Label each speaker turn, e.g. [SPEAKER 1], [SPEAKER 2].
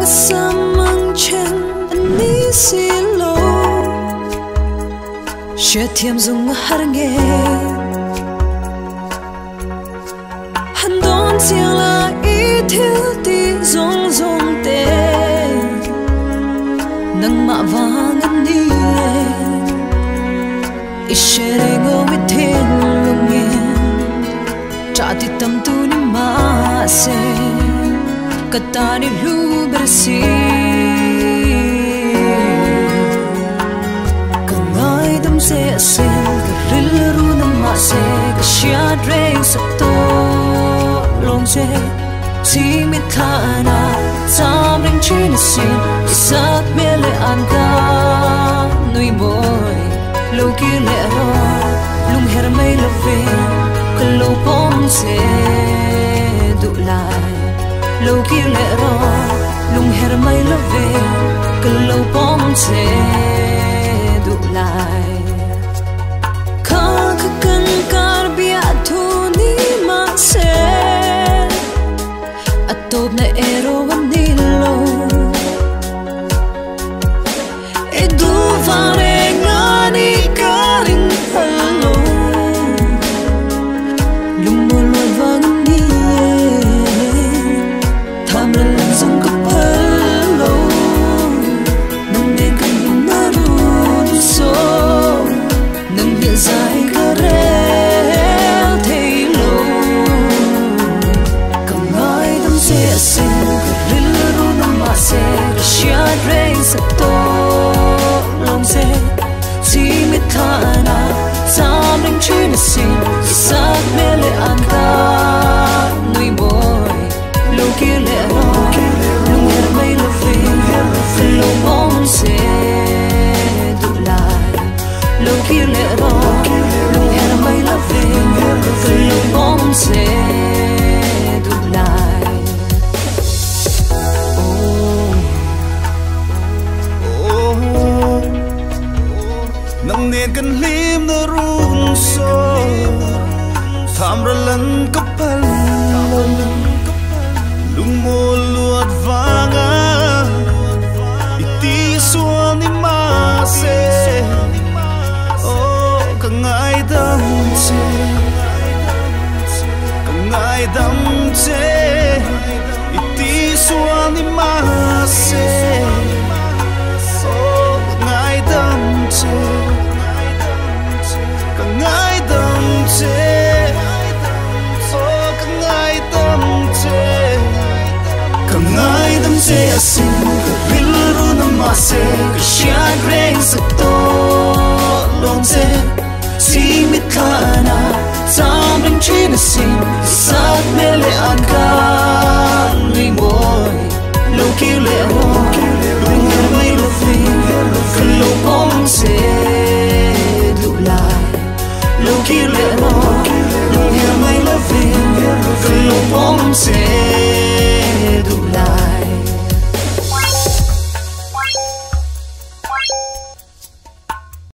[SPEAKER 1] samang chen ani silo she thiam zung har nge han don xiang la I thiếu ti zong zong te nang ma vang ani I shere ngo with thiên lung cha ti tam tu ni ma se katani lu bersi kangai dam se asin karil ru na ma se kashia dreng sakto long se si mit thana sam ring chin sin isat mele anga nui boy lo ki le ro lung her mai la ve kalo pom se du lai lâu kia lệ ro lung her mai la ve cái lâu bom se đủ lại kha cần car bia thu ni ma se atop na ero ni lo edu vare ngani karing hello lung mo lo vang ni zung ka palo nung de kan na ru so nung bia zai ka re thei lo ka ngai dam se asin ka ril ru na ma se ka shia rei sa to long se si mi thana sam ring chin sin sat mele an ka nui boy lo ki le ro lung her mai la ve lo bom se du lai lo ki le ro lung her mai la ve lo bom se du lai
[SPEAKER 2] nang nen kan lim na run so tham ra lan kapal lung mo luat vanga iti suan ni ma se oh kangai dam che iti suan ni ma se oh kangai dam che kangai dam che oh kangai dam che kangai dam se asin karil ru na ma se kashia greng sakto long se si mit khana sam ring chin asin sat mele an ka nui boy lo ki le ho lung her mai lo ve kalo pom se du lai lo ki le ho lung her mai lo ve kalo pom se